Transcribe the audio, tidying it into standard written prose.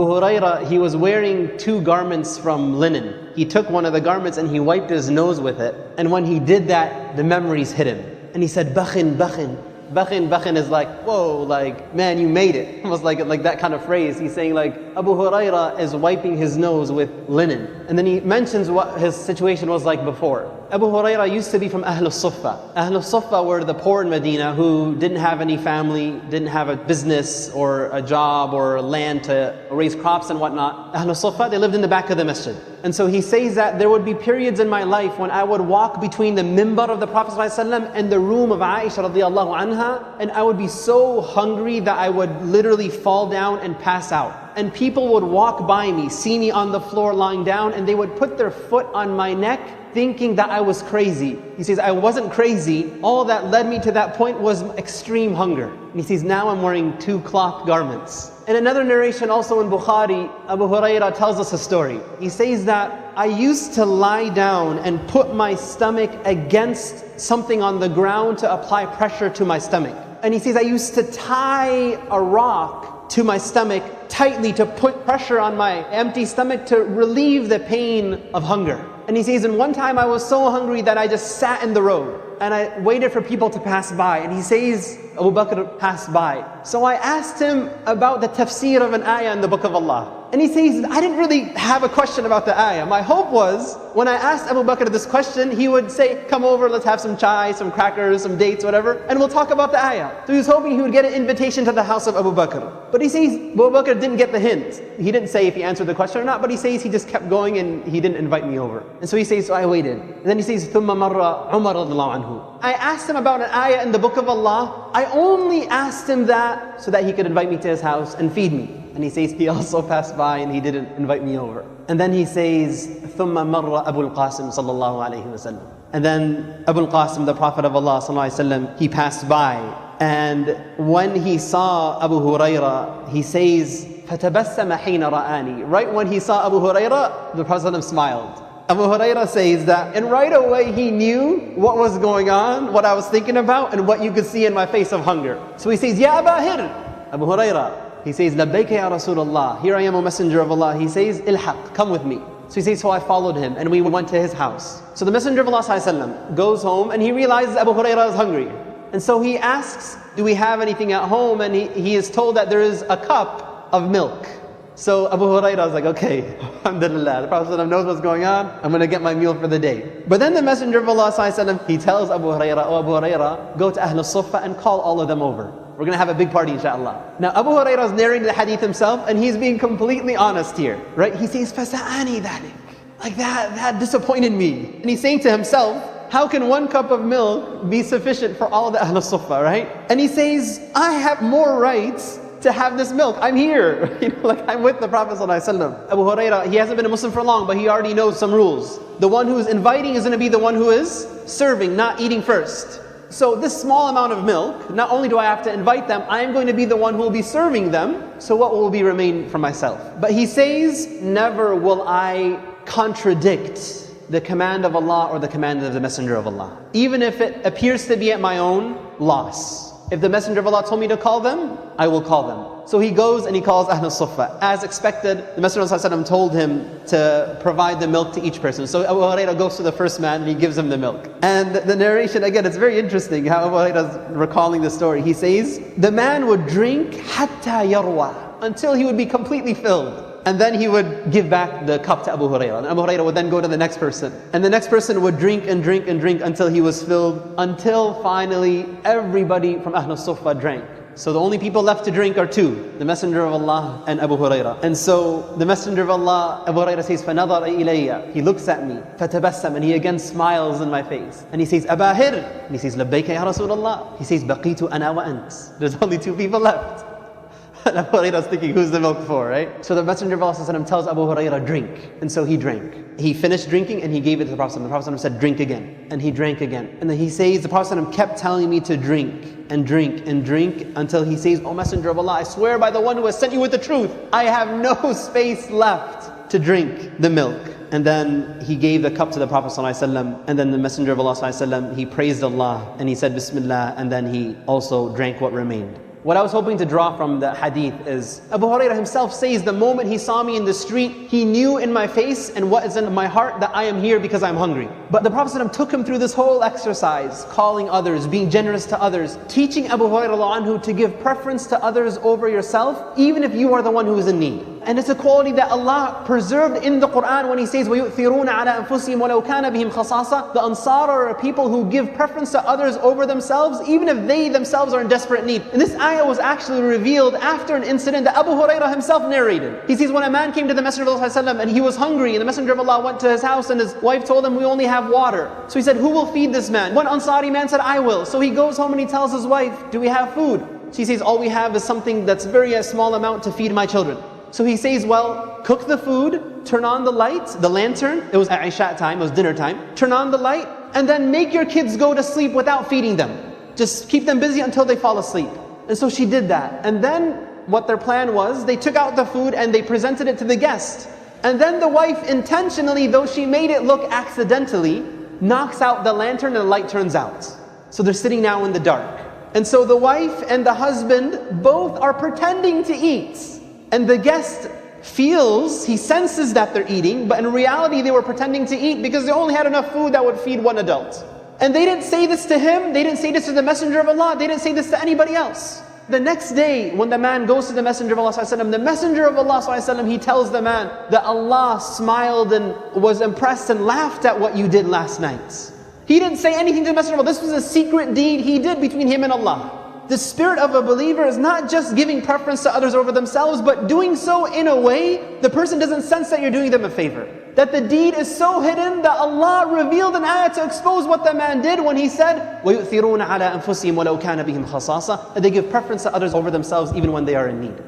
Abu Huraira, he was wearing 2 garments from linen. He took one of the garments and he wiped his nose with it. And when he did that, the memories hit him. And he said, Bakhin, Bakhin. Bakhin is like, whoa, like, man, you made it. Almost like that kind of phrase. He's saying like, Abu Huraira is wiping his nose with linen. And then he mentions what his situation was like before. Abu Huraira used to be from Ahlul Suffah. Ahlul Suffah were the poor in Medina who didn't have any family, didn't have a business or a job or land to raise crops and whatnot. Ahlul Suffah, they lived in the back of the masjid. And so he says that there would be periods in my life when I would walk between the mimbar of the Prophet ﷺ and the room of Aisha radiallahu anha, and I would be so hungry that I would literally fall down and pass out. And people would walk by me, see me on the floor lying down, and they would put their foot on my neck thinking that I was crazy. He says, I wasn't crazy. All that led me to that point was extreme hunger. And he says, now I'm wearing 2 cloth garments. In another narration also in Bukhari, Abu Huraira tells us a story. He says that I used to lie down and put my stomach against something on the ground to apply pressure to my stomach. And he says, I used to tie a rock to my stomach tightly to put pressure on my empty stomach to relieve the pain of hunger. And he says, and one time I was so hungry that I just sat in the road and I waited for people to pass by. And he says, Abu Bakr passed by. So I asked him about the tafsir of an ayah in the book of Allah. And he says, I didn't really have a question about the ayah. My hope was, when I asked Abu Bakr this question, he would say, come over, let's have some chai, some crackers, some dates, whatever, and we'll talk about the ayah. So he was hoping he would get an invitation to the house of Abu Bakr. But he says, Abu Bakr didn't get the hint. He didn't say if he answered the question or not, but he says he just kept going and he didn't invite me over. And so he says, so I waited. And then he says, ثُمَّ مَرَّ عُمَرَ رَضِيَ اللَّهُ عَنْهُ. I asked him about an ayah in the book of Allah. I only asked him that so that he could invite me to his house and feed me. And he says he also passed by and he didn't invite me over. And then he says, ثُمَّ مَرَّ أَبُو الْقَاسِمِ صَلَّى اللَّهُ عَلَيْهِ وَسَلَّمَ. And then Abu al-Qasim, the Prophet of Allah sallallahu alaihi wasallam, he passed by. And when he saw Abu Huraira, he says, فَتَبَسَّمَ حِينَ رَآنِي. Right when he saw Abu Huraira, the Prophet smiled. Abu Huraira says that, and right away he knew what was going on, what I was thinking about, and what you could see in my face of hunger. So he says, Ya Aba Hir, Abu Huraira. He says, Labbayka ya Rasulullah. Here I am, O Messenger of Allah. He says, Ilhaq, come with me. So he says, so I followed him and we went to his house. So the Messenger of Allah ﷺ goes home and he realizes Abu Huraira is hungry. And so he asks, do we have anything at home? And he is told that there is a cup of milk. So Abu Huraira is like, okay, alhamdulillah, the Prophet ﷺ knows what's going on, I'm going to get my meal for the day. But then the Messenger of Allah ﷺ, he tells Abu Huraira, oh Abu Huraira, go to Ahlul Suffah and call all of them over. We're going to have a big party, inshallah. Now Abu Huraira is narrating the hadith himself and he's being completely honest here, right? He says, فَسَعَانِي ذَلِكَ. Like that disappointed me. And he's saying to himself, how can 1 cup of milk be sufficient for all the Ahlul Suffah, right? And he says, I have more rights to have this milk. I'm here. Like I'm with the Prophet ﷺ. Abu Huraira, he hasn't been a Muslim for long, but he already knows some rules. The one who is inviting is going to be the one who is serving, not eating first. So this small amount of milk, not only do I have to invite them, I am going to be the one who will be serving them. So what will be remain for myself? But he says, never will I contradict the command of Allah or the command of the Messenger of Allah. Even if it appears to be at my own loss. If the Messenger of Allah told me to call them, I will call them. So he goes and he calls Ahlul Suffah. As expected, the Messenger of Allah told him to provide the milk to each person. So Abu Huraira goes to the first man and he gives him the milk. And the narration, again, it's very interesting how Abu Huraira is recalling the story. He says, the man would drink hatta yarwa, until he would be completely filled. And then he would give back the cup to Abu Huraira. And Abu Huraira would then go to the next person. And the next person would drink and drink and drink until he was filled. Until finally everybody from Ahlul Suffah drank. So the only people left to drink are 2. The Messenger of Allah and Abu Huraira. And so the Messenger of Allah, Abu Huraira says, فَنَظَرَ إِلَيَّ. He looks at me. فَتَبَسَّمَ. And he again smiles in my face. And he says, Aba Hir. And he says, لَبَّيْكَ يَا Rasulullah. He says, بَقِيتُ أَنَا وَأَنْتِ. There's only 2 people left. And Abu Huraira is thinking, who's the milk for, right? So the Messenger of Allah tells Abu Huraira, drink. And so he drank. He finished drinking and he gave it to the Prophet. The Prophet said, drink again. And he drank again. And then he says, the Prophet kept telling me to drink and drink and drink until he says, O Messenger of Allah, I swear by the one who has sent you with the truth, I have no space left to drink the milk. And then he gave the cup to the Prophet ﷺ, and then the Messenger of Allah ﷺ, he praised Allah and he said Bismillah, and then he also drank what remained. What I was hoping to draw from the hadith is, Abu Hurairah himself says, the moment he saw me in the street, he knew in my face and what is in my heart that I am here because I'm hungry. But the Prophet ﷺ took him through this whole exercise, calling others, being generous to others, teaching Abu Hurairah anhu to give preference to others over yourself, even if you are the one who is in need. And it's a quality that Allah preserved in the Quran when He says, وَيُؤْثِرُونَ عَلَىٰ أَنفُسِهِمْ وَلَوْ كَانَ بِهِمْ خَصَاصَةٌ. The Ansar are a people who give preference to others over themselves, even if they themselves are in desperate need. And this ayah was actually revealed after an incident that Abu Hurairah himself narrated. He says, when a man came to the Messenger of Allah and he was hungry, and the Messenger of Allah went to his house and his wife told him, we only have water. So he said, who will feed this man? One Ansari man said, I will. So he goes home and he tells his wife, do we have food? She says, all we have is something that's a small amount to feed my children. So he says, well, cook the food, turn on the light, the lantern. It was at Isha time, it was dinner time. Turn on the light, and then make your kids go to sleep without feeding them. Just keep them busy until they fall asleep. And so she did that. And then what their plan was, they took out the food and they presented it to the guest. And then the wife intentionally, though she made it look accidentally, knocks out the lantern and the light turns out. So they're sitting now in the dark. And so the wife and the husband both are pretending to eat. And the guest feels, he senses that they're eating, but in reality they were pretending to eat because they only had enough food that would feed one adult. And they didn't say this to him, they didn't say this to the Messenger of Allah, they didn't say this to anybody else. The next day, when the man goes to the Messenger of Allah, the Messenger of Allah, he tells the man that Allah smiled and was impressed and laughed at what you did last night. He didn't say anything to the Messenger of Allah, this was a secret deed he did between him and Allah. The spirit of a believer is not just giving preference to others over themselves, but doing so in a way the person doesn't sense that you're doing them a favor. That the deed is so hidden that Allah revealed an ayah to expose what the man did when he said, وَيُؤْثِرُونَ عَلَىٰ أَنفُسِهِمْ وَلَوْ كَانَ بِهِمْ خَصَاصَةٌ. That they give preference to others over themselves even when they are in need.